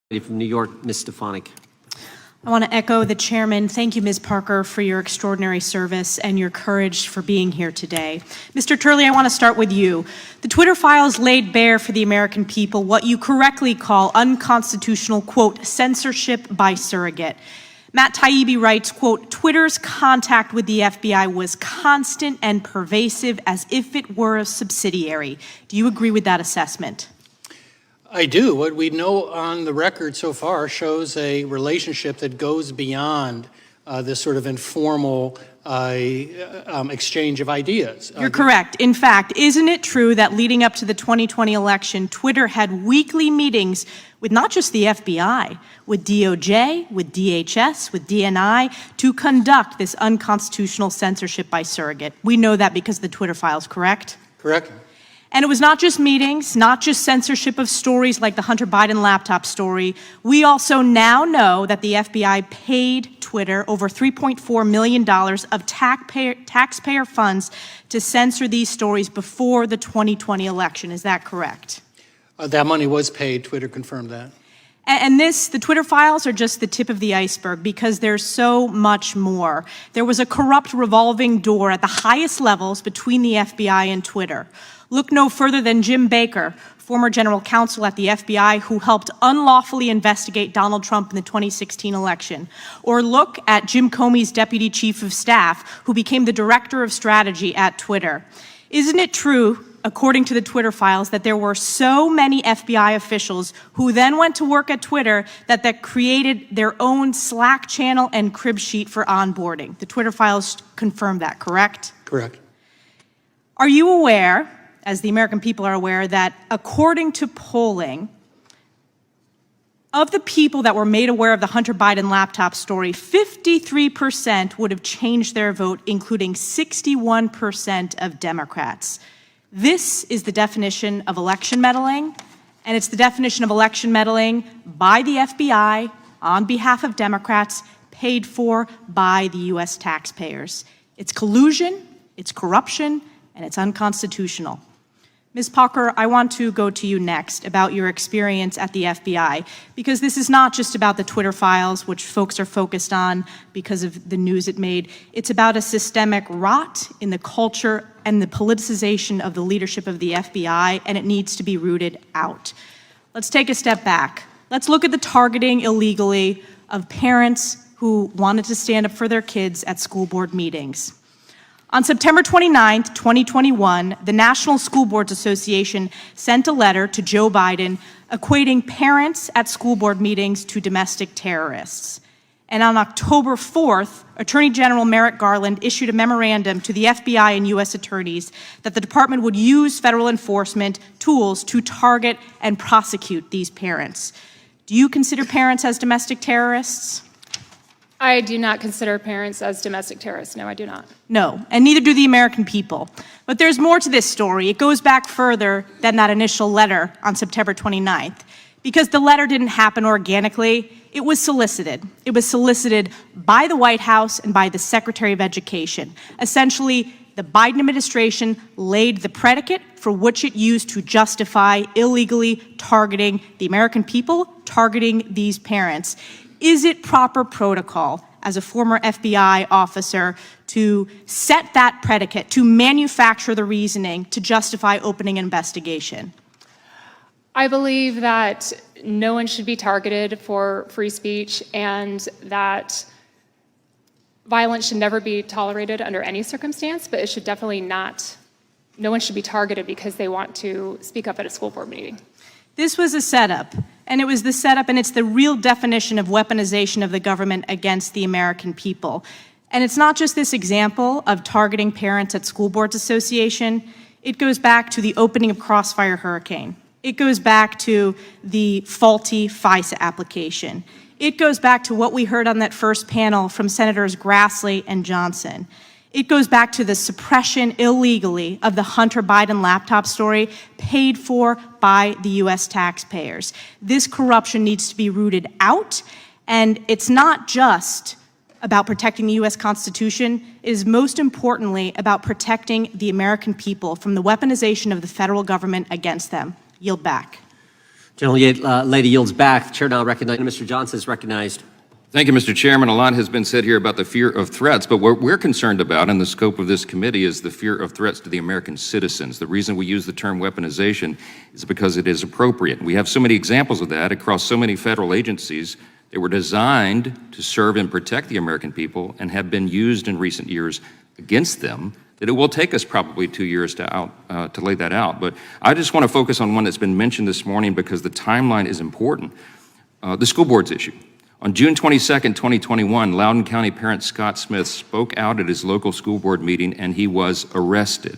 From New York, Ms. Stefanik. I want to echo the chairman. Thank you, Ms. Parker, for your extraordinary service and your courage for being here today. Mr. Turley, I want to start with you. The Twitter files laid bare for the American people what you correctly call unconstitutional, quote, censorship by surrogate. Matt Taibbi writes, quote, Twitter's contact with the FBI was constant and pervasive as if it were a subsidiary. Do you agree with that assessment? I do. What we know on the record so far shows a relationship that goes beyond this sort of informal exchange of ideas. You're correct. In fact, isn't it true that leading up to the 2020 election, Twitter had weekly meetings with not just the FBI, with DOJ, with DHS, with DNI, to conduct this unconstitutional censorship by surrogate? We know that because of the Twitter files, correct? Correct. And it was not just meetings, not just censorship of stories like the Hunter Biden laptop story. We also now know that the FBI paid Twitter over $3.4 million of taxpayer funds to censor these stories before the 2020 election. Is that correct? That money was paid. Twitter confirmed that. And the Twitter files are just the tip of the iceberg because there's so much more. There was a corrupt revolving door at the highest levels between the FBI and Twitter. Look no further than Jim Baker, former general counsel at the FBI who helped unlawfully investigate Donald Trump in the 2016 election. Or look at Jim Comey's deputy chief of staff who became the director of strategy at Twitter. Isn't it true, according to the Twitter files, that there were so many FBI officials who then went to work at Twitter that created their own Slack channel and crib sheet for onboarding? The Twitter files confirm that, correct? Correct. Are you aware, as the American people are aware, that according to polling, of the people that were made aware of the Hunter Biden laptop story, 53% would have changed their vote, including 61% of Democrats. This is the definition of election meddling, and it's the definition of election meddling by the FBI on behalf of Democrats, paid for by the U.S. taxpayers. It's collusion, it's corruption, and it's unconstitutional. Ms. Parker, I want to go to you next about your experience at the FBI, because this is not just about the Twitter files, which folks are focused on because of the news it made. It's about a systemic rot in the culture and the politicization of the leadership of the FBI, and it needs to be rooted out. Let's take a step back. Let's look at the targeting illegally of parents who wanted to stand up for their kids at school board meetings. On September 29, 2021, the National School Boards Association sent a letter to Joe Biden equating parents at school board meetings to domestic terrorists. And on October 4th, Attorney General Merrick Garland issued a memorandum to the FBI and U.S. attorneys that the department would use federal enforcement tools to target and prosecute these parents. Do you consider parents as domestic terrorists? I do not consider parents as domestic terrorists. No, I do not. No, and neither do the American people. But there's more to this story. It goes back further than that initial letter on September 29th, because the letter didn't happen organically. It was solicited. It was solicited by the White House and by the Secretary of Education. Essentially, the Biden administration laid the predicate for which it used to justify illegally targeting the American people, targeting these parents. Is it proper protocol, as a former FBI officer, to set that predicate, to manufacture the reasoning to justify opening an investigation? I believe that no one should be targeted for free speech and that violence should never be tolerated under any circumstance, but it should definitely not, no one should be targeted because they want to speak up at a school board meeting. This was a setup, and it was the setup, and it's the real definition of weaponization of the government against the American people. And it's not just this example of targeting parents at School Boards Association. It goes back to the opening of Crossfire Hurricane. It goes back to the faulty FISA application. It goes back to what we heard on that first panel from Senators Grassley and Johnson. It goes back to the suppression illegally of the Hunter Biden laptop story paid for by the U.S. taxpayers. This corruption needs to be rooted out, and it's not just about protecting the U.S. Constitution. It is most importantly about protecting the American people from the weaponization of the federal government against them. Yield back. Lady yields back. The chair now recognizes Mr. Johnson is recognized. Thank you, Mr. Chairman. A lot has been said here about the fear of threats, but what we're concerned about in the scope of this committee is the fear of threats to the American citizens. The reason we use the term weaponization is because it is appropriate. We have so many examples of that across so many federal agencies that were designed to serve and protect the American people and have been used in recent years against them, that it will take us probably 2 years to lay that out. But I just want to focus on one that's been mentioned this morning because the timeline is important. The school boards issue. On June 22nd, 2021, Loudoun County parent Scott Smith spoke out at his local school board meeting and he was arrested.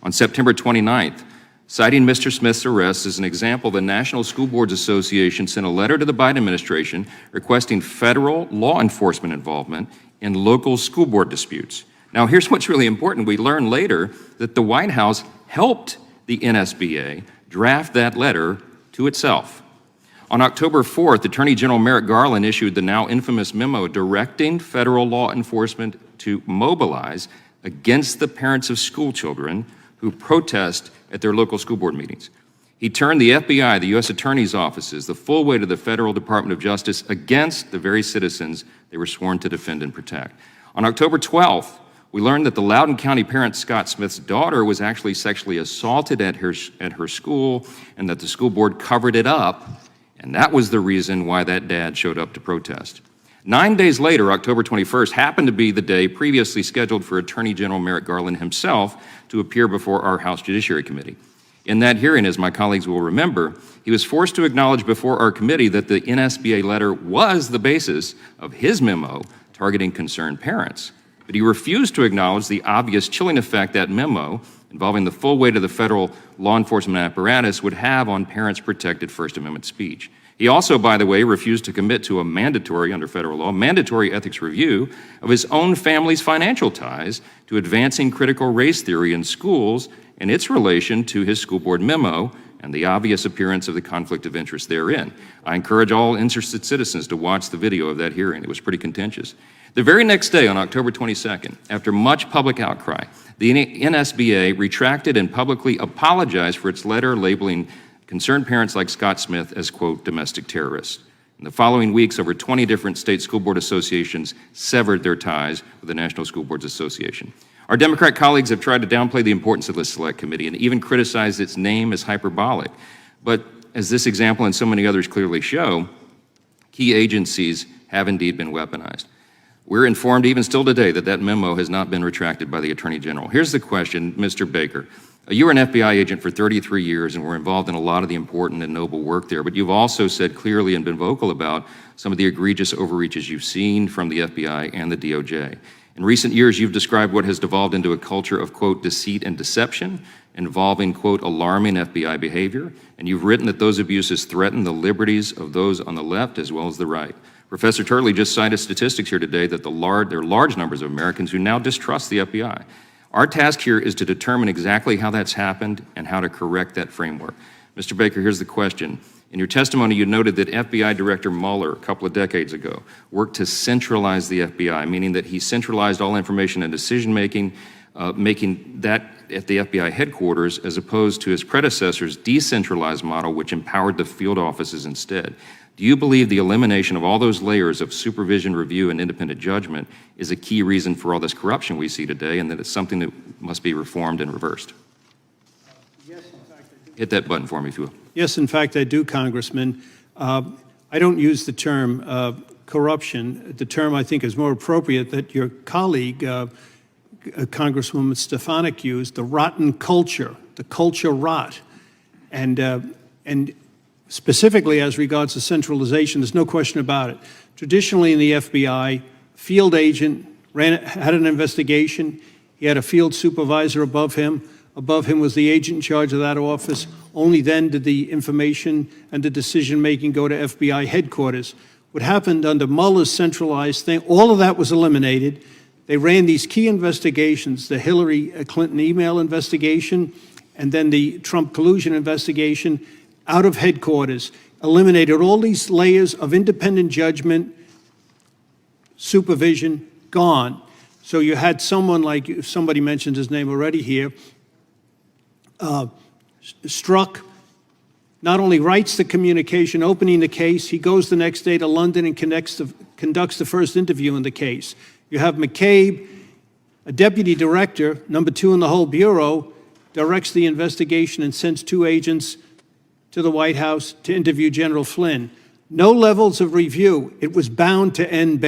On September 29th, citing Mr. Smith's arrest as an example, the National School Boards Association sent a letter to the Biden administration requesting federal law enforcement involvement in local school board disputes. Now, here's what's really important. We learned later that the White House helped the NSBA draft that letter to itself. On October 4th, Attorney General Merrick Garland issued the now infamous memo directing federal law enforcement to mobilize against the parents of school children who protest at their local school board meetings. He turned the FBI, the U.S. Attorney's offices, the full weight of the Federal Department of Justice against the very citizens they were sworn to defend and protect. On October 12th, we learned that the Loudoun County parent Scott Smith's daughter was actually sexually assaulted at her school and that the school board covered it up. And that was the reason why that dad showed up to protest. 9 days later, October 21st, happened to be the day previously scheduled for Attorney General Merrick Garland himself to appear before our House Judiciary Committee. In that hearing, as my colleagues will remember, he was forced to acknowledge before our committee that the NSBA letter was the basis of his memo targeting concerned parents. But he refused to acknowledge the obvious chilling effect that memo, involving the full weight of the federal law enforcement apparatus, would have on parents' protected First Amendment speech. He also, by the way, refused to commit to a mandatory, under federal law, mandatory ethics review of his own family's financial ties to advancing critical race theory in schools and its relation to his school board memo and the obvious appearance of the conflict of interest therein. I encourage all interested citizens to watch the video of that hearing. It was pretty contentious. The very next day, on October 22nd, after much public outcry, the NSBA retracted and publicly apologized for its letter labeling concerned parents like Scott Smith as, quote, domestic terrorists. In the following weeks, over 20 different state school board associations severed their ties with the National School Boards Association. Our Democrat colleagues have tried to downplay the importance of this select committee and even criticized its name as hyperbolic. But as this example and so many others clearly show, key agencies have indeed been weaponized. We're informed even still today that that memo has not been retracted by the Attorney General. Here's the question, Mr. Baker. You were an FBI agent for 33 years and were involved in a lot of the important and noble work there, but you've also said clearly and been vocal about some of the egregious overreaches you've seen from the FBI and the DOJ. In recent years, you've described what has devolved into a culture of, quote, deceit and deception, involving, quote, alarming FBI behavior, and you've written that those abuses threaten the liberties of those on the left as well as the right. Professor Turley just cited statistics here today that there are large numbers of Americans who now distrust the FBI. Our task here is to determine exactly how that's happened and how to correct that framework. Mr. Baker, here's the question. In your testimony, you noted that FBI Director Mueller, a couple of decades ago, worked to centralize the FBI, meaning that he centralized all information and decision-making, making that at the FBI headquarters, as opposed to his predecessor's decentralized model, which empowered the field offices instead. Do you believe the elimination of all those layers of supervision, review, and independent judgment is a key reason for all this corruption we see today, and that it's something that must be reformed and reversed? Yes, in fact, I do. Hit that button for me, if you will. Yes, in fact, I do, Congressman. I don't use the term corruption. The term I think is more appropriate that your colleague, Congresswoman Stefanik, used, the rotten culture, the culture rot. And specifically as regards to centralization, there's no question about it. Traditionally in the FBI, field agent had an investigation. He had a field supervisor above him. Above him was the agent in charge of that office. Only then did the information and the decision-making go to FBI headquarters. What happened under Mueller's centralized thing, all of that was eliminated. They ran these key investigations, the Hillary Clinton email investigation, and then the Trump collusion investigation, out of headquarters, eliminated all these layers of independent judgment, supervision, gone. So you had someone like, somebody mentioned his name already here, Strzok, not only writes the communication opening the case, he goes the next day to London and conducts the first interview in the case. You have McCabe, a deputy director, #2 in the whole Bureau, directs the investigation and sends 2 agents to the White House to interview General Flynn. No levels of review. It was bound to end